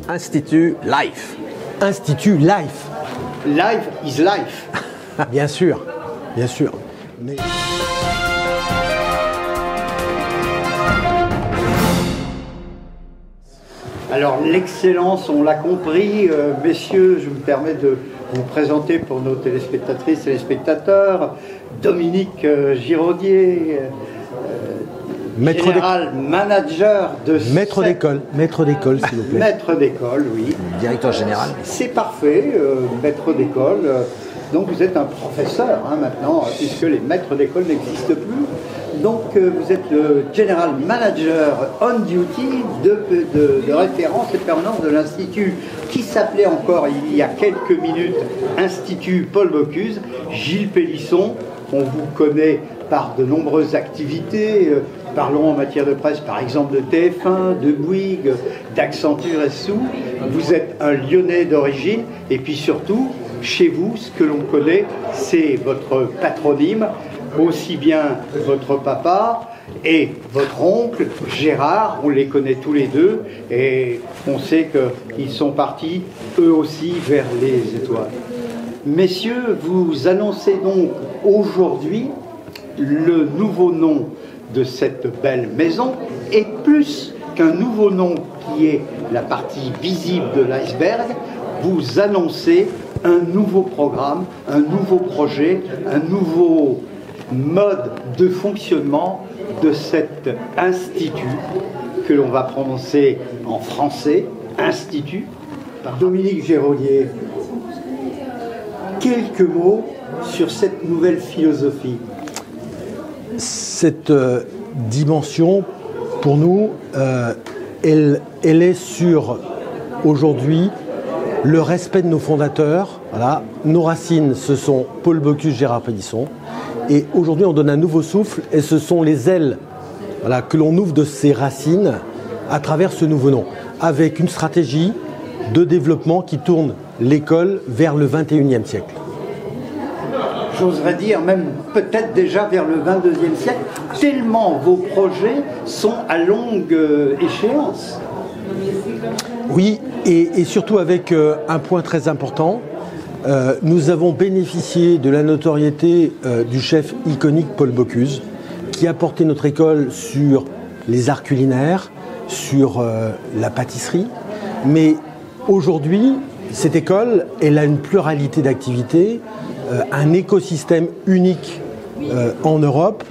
Institut Life. Institut Life. Life is life. Bien sûr, bien sûr. Mais... Alors l'excellence, on l'a compris, messieurs, je me permets de vous présenter pour nos téléspectatrices et téléspectateurs, Dominique Giraudier, général manager de... Maître d'école, s'il vous plaît. Maître d'école, oui. Directeur général. C'est parfait, maître d'école. Donc vous êtes un professeur maintenant, puisque les maîtres d'école n'existent plus. Donc vous êtes le General Manager on duty de référence et permanence de l'Institut qui s'appelait encore il y a quelques minutes Institut Paul Bocuse. Gilles Pélisson, on vous connaît par de nombreuses activités. Parlons en matière de presse, par exemple de TF1, de Bouygues, d'Accenture et Sous. Vous êtes un Lyonnais d'origine et puis surtout, chez vous, ce que l'on connaît, c'est votre patronyme, aussi bien votre papa et votre oncle, Gérard, on les connaît tous les deux, et on sait qu'ils sont partis, eux aussi, vers les étoiles. Messieurs, vous annoncez donc aujourd'hui le nouveau nom de cette belle maison, et plus qu'un nouveau nom qui est la partie visible de l'iceberg, vous annoncez un nouveau programme, un nouveau projet, un nouveau mode de fonctionnement de cet institut que l'on va prononcer en français, institut. Dominique Giraudier, quelques mots sur cette nouvelle philosophie. Cette dimension, pour nous, elle est sur, aujourd'hui, le respect de nos fondateurs. Voilà. Nos racines, ce sont Paul Bocuse, Gérard Pélisson. Et aujourd'hui, on donne un nouveau souffle, et ce sont les ailes, voilà, que l'on ouvre de ces racines à travers ce nouveau nom, avec une stratégie de développement qui tourne l'école vers le 21e siècle. J'oserais dire même peut-être déjà vers le 22e siècle, tellement vos projets sont à longue échéance. Oui, et surtout avec un point très important, nous avons bénéficié de la notoriété du chef iconique Paul Bocuse, qui a porté notre école sur les arts culinaires, sur la pâtisserie. Mais aujourd'hui, cette école, elle a une pluralité d'activités, un écosystème unique en Europe.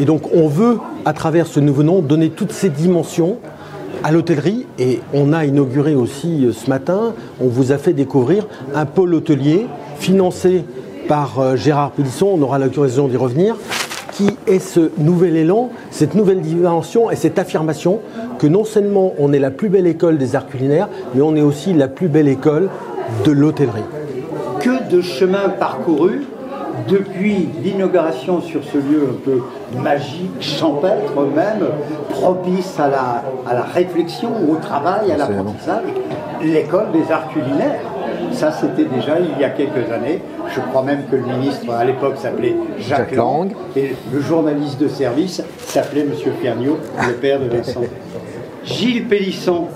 Et donc on veut, à travers ce nouveau nom, donner toutes ces dimensions à l'hôtellerie. Et on a inauguré aussi ce matin, on vous a fait découvrir un pôle hôtelier financé par Gérard Pélisson, on aura l'occasion d'y revenir, qui est ce nouvel élan, cette nouvelle dimension et cette affirmation que non seulement on est la plus belle école des arts culinaires, mais on est aussi la plus belle école de l'hôtellerie. Que de chemin parcouru depuis l'inauguration sur ce lieu un peu magique, champêtre même, propice à la réflexion, au travail, à l'apprentissage, l'école des arts culinaires. Ça, c'était déjà il y a quelques années. Je crois même que le ministre, à l'époque, s'appelait Jacques Lang, et le journaliste de service s'appelait M. Ferniaud, le père de Vincent. Gilles Pélisson,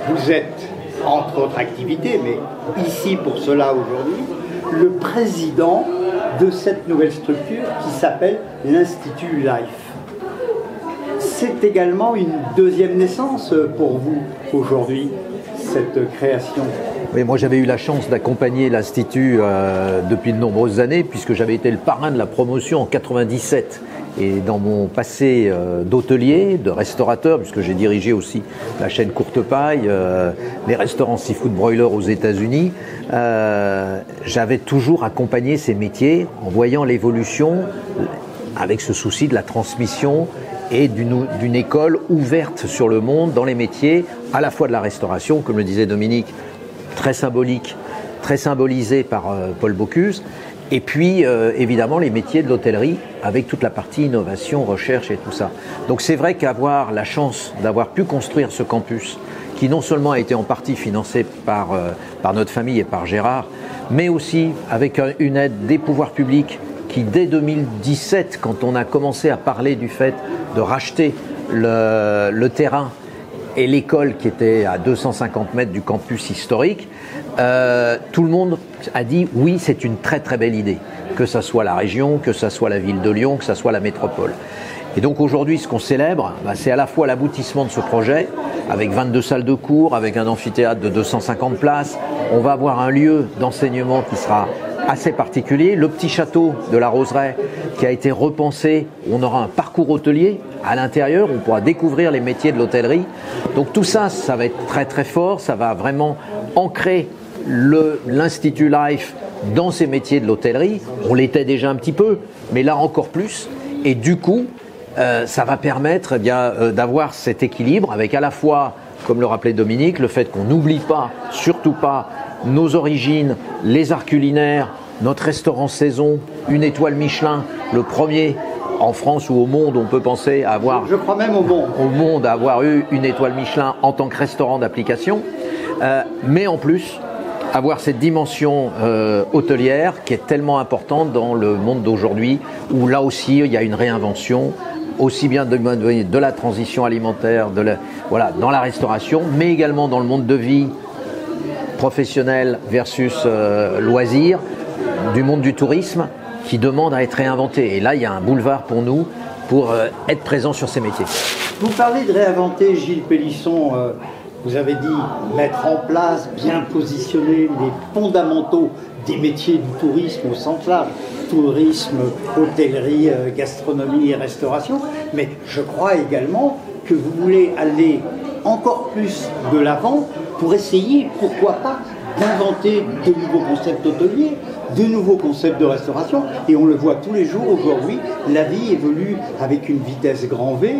vous êtes, entre autres activités, mais ici pour cela aujourd'hui, le président de cette nouvelle structure qui s'appelle l'Institut Life. C'est également une deuxième naissance pour vous aujourd'hui, cette création. Oui, moi j'avais eu la chance d'accompagner l'Institut depuis de nombreuses années, puisque j'avais été le parrain de la promotion en 97. Et dans mon passé d'hôtelier, de restaurateur, puisque j'ai dirigé aussi la chaîne Courte Paille, les restaurants Seafood Broiler aux États-Unis, j'avais toujours accompagné ces métiers en voyant l'évolution avec ce souci de la transmission et d'une école ouverte sur le monde dans les métiers, à la fois de la restauration, comme le disait Dominique, très symbolique, très symbolisé par Paul Bocuse, et puis évidemment les métiers de l'hôtellerie avec toute la partie innovation, recherche et tout ça. Donc c'est vrai qu'avoir la chance d'avoir pu construire ce campus, qui non seulement a été en partie financé par notre famille et par Gérard, mais aussi avec une aide des pouvoirs publics qui dès 2017, quand on a commencé à parler du fait de racheter le terrain et l'école qui était à 250 mètres du campus historique, tout le monde a dit oui, c'est une très très belle idée, que ça soit la région, que ça soit la ville de Lyon, que ça soit la métropole. Et donc aujourd'hui, ce qu'on célèbre, c'est à la fois l'aboutissement de ce projet, avec 22 salles de cours, avec un amphithéâtre de 250 places. On va avoir un lieu d'enseignement qui sera assez particulier. Le petit château de la Roseraie qui a été repensé. On aura un parcours hôtelier à l'intérieur. On pourra découvrir les métiers de l'hôtellerie. Donc tout ça, ça va être très très fort. Ça va vraiment ancrer l'Institut Life dans ces métiers de l'hôtellerie. On l'était déjà un petit peu, mais là encore plus. Et du coup, ça va permettre d'avoir cet équilibre avec à la fois, comme le rappelait Dominique, le fait qu'on n'oublie pas, surtout pas, nos origines, les arts culinaires, notre restaurant saison, une étoile Michelin, le premier en France ou au monde, on peut penser à avoir... Je crois même au monde. Au monde, à avoir eu une étoile Michelin en tant que restaurant d'application, mais en plus, avoir cette dimension hôtelière qui est tellement importante dans le monde d'aujourd'hui, où là aussi, il y a une réinvention, aussi bien de la transition alimentaire, dans la restauration, mais également dans le monde de vie professionnel versus loisirs, du monde du tourisme qui demande à être réinventé. Et là, il y a un boulevard pour nous pour être présent sur ces métiers. Vous parlez de réinventer, Gilles Pélisson. Vous avez dit mettre en place, bien positionner les fondamentaux des métiers du tourisme au sens large. Tourisme, hôtellerie, gastronomie et restauration. Mais je crois également que vous voulez aller encore plus de l'avant pour essayer, pourquoi pas, d'inventer de nouveaux concepts hôteliers, de nouveaux concepts de restauration. Et on le voit tous les jours aujourd'hui, la vie évolue avec une vitesse grand V.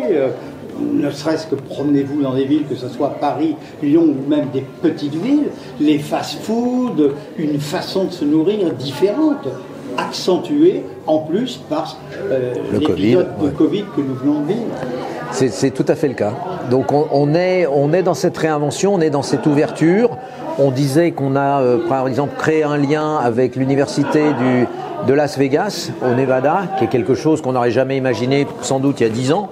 Ne serait-ce que promenez-vous dans des villes, que ce soit Paris, Lyon ou même des petites villes, les fast-food, une façon de se nourrir différente, accentuée en plus par l'épisode de Covid que nous venons de vivre. C'est tout à fait le cas. Donc on est dans cette réinvention, on est dans cette ouverture. On disait qu'on a par exemple créé un lien avec l'université de Las Vegas au Nevada, qui est quelque chose qu'on n'aurait jamais imaginé sans doute il y a 10 ans.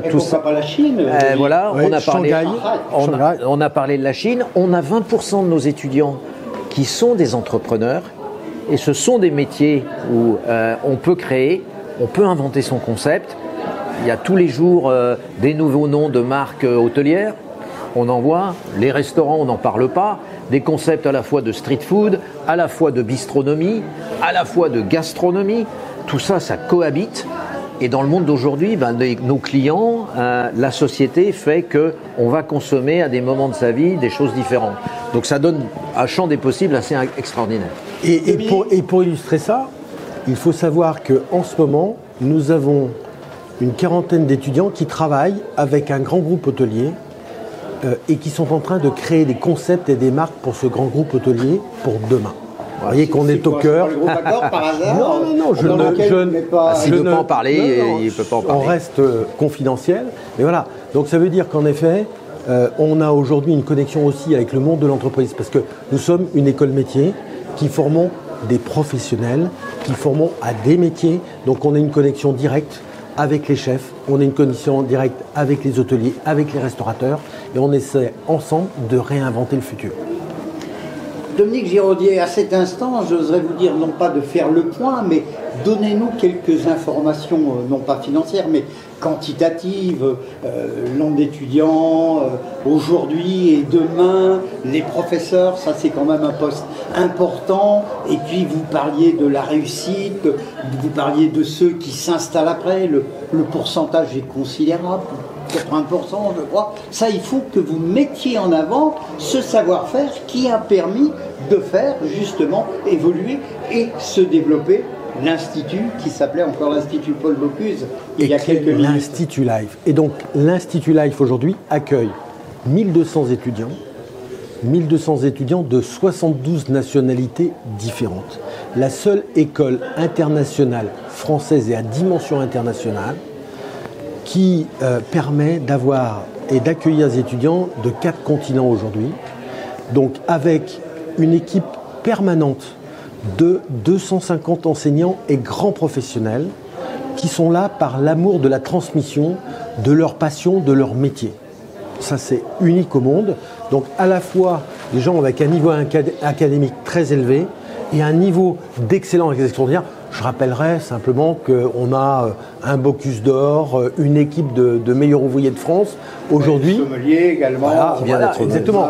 Tout ça pas la Chine. Voilà, oui, on a parlé de la Chine. On a 20% de nos étudiants qui sont des entrepreneurs, et ce sont des métiers où on peut créer, on peut inventer son concept. Il y a tous les jours des nouveaux noms de marques hôtelières. On en voit. Les restaurants, on n'en parle pas. Des concepts à la fois de street food, à la fois de bistronomie, à la fois de gastronomie. Tout ça, ça cohabite. Et dans le monde d'aujourd'hui, nos clients, la société fait qu'on va consommer à des moments de sa vie des choses différentes. Donc ça donne un champ des possibles assez extraordinaire. Et pour illustrer ça, il faut savoir qu'en ce moment, nous avons une quarantaine d'étudiants qui travaillent avec un grand groupe hôtelier et qui sont en train de créer des concepts et des marques pour ce grand groupe hôtelier pour demain. Vous voyez qu'on est au cœur. C'est le groupe Accor par hasard. Non, je ne s'il ne peut pas en parler, il ne peut pas en parler. On reste confidentiel. Mais voilà. Donc ça veut dire qu'en effet, on a aujourd'hui une connexion aussi avec le monde de l'entreprise, parce que nous sommes une école métier qui formons des professionnels, qui formons à des métiers. Donc on a une connexion directe avec les chefs, on a une connexion directe avec les hôteliers, avec les restaurateurs, et on essaie ensemble de réinventer le futur. Dominique Giraudier, à cet instant, j'oserais vous dire, non pas de faire le point, mais donnez-nous quelques informations, non pas financières, mais quantitatives, nombre d'étudiants, aujourd'hui et demain, les professeurs, ça c'est quand même un poste important, et puis vous parliez de la réussite, vous parliez de ceux qui s'installent après, le pourcentage est considérable. 80%, je crois. Ça, il faut que vous mettiez en avant ce savoir-faire qui a permis de faire justement évoluer et se développer l'Institut qui s'appelait encore l'Institut Paul Bocuse il y a quelques minutes. L'Institut Life. Et donc, l'Institut Life aujourd'hui accueille 1200 étudiants de 72 nationalités différentes. La seule école internationale française et à dimension internationale qui permet d'avoir et d'accueillir des étudiants de 4 continents aujourd'hui. Donc avec une équipe permanente de 250 enseignants et grands professionnels qui sont là par l'amour de la transmission, de leur passion, de leur métier. Ça, c'est unique au monde. Donc, à la fois des gens avec un niveau académique très élevé et un niveau d'excellence extraordinaire. Je rappellerai simplement qu'on a un Bocuse d'Or, une équipe de meilleurs ouvriers de France aujourd'hui. Sommelier également. Voilà, exactement.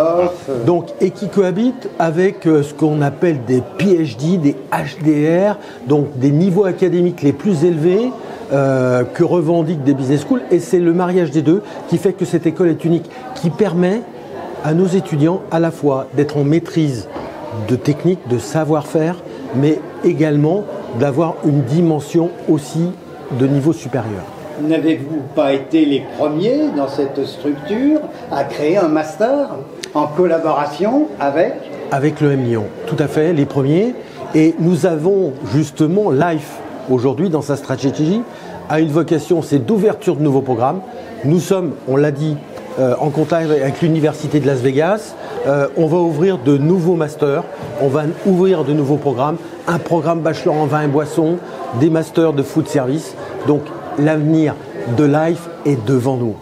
Donc, et qui cohabitent avec ce qu'on appelle des PhD, des HDR, donc des niveaux académiques les plus élevés que revendiquent des business schools. Et c'est le mariage des deux qui fait que cette école est unique, qui permet à nos étudiants à la fois d'être en maîtrise de technique, de savoir-faire, mais également d'avoir une dimension aussi de niveau supérieur. N'avez-vous pas été les premiers dans cette structure à créer un master en collaboration avec le M Lyon, tout à fait, les premiers. Et nous avons justement Life aujourd'hui dans sa stratégie a une vocation, c'est d'ouverture de nouveaux programmes. Nous sommes, on l'a dit, en contact avec l'Université de Las Vegas. On va ouvrir de nouveaux masters, on va ouvrir de nouveaux programmes, un programme bachelor en vin et boissons, des masters de food service. Donc l'avenir de Life est devant nous.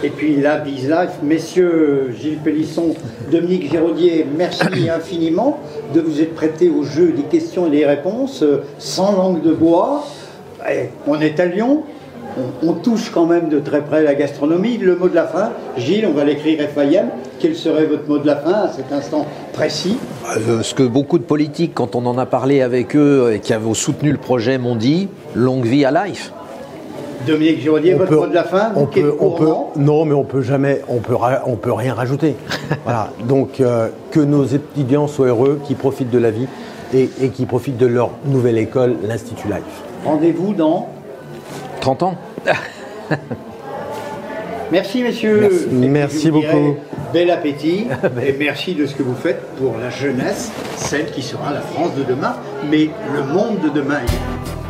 Et puis la Biz Life, messieurs Gilles Pélisson, Dominique Giraudier, merci infiniment de vous être prêtés au jeu des questions et des réponses sans langue de bois. Et on est à Lyon. On touche quand même de très près la gastronomie. Le mot de la fin, Gilles, on va l'écrire FAIM. Quel serait votre mot de la fin à cet instant précis? Ce que beaucoup de politiques, quand on en a parlé avec eux et qui avaient soutenu le projet, m'ont dit, longue vie à Life. Dominique Giraudier, votre mot de la fin? Non, mais on peut rien rajouter. Voilà. Donc que nos étudiants soient heureux, qu'ils profitent de la vie et qu'ils profitent de leur nouvelle école, l'Institut Life. Rendez-vous dans 30 ans. Merci messieurs. Merci beaucoup. Bel appétit et merci de ce que vous faites pour la jeunesse, celle qui sera la France de demain, mais le monde de demain également.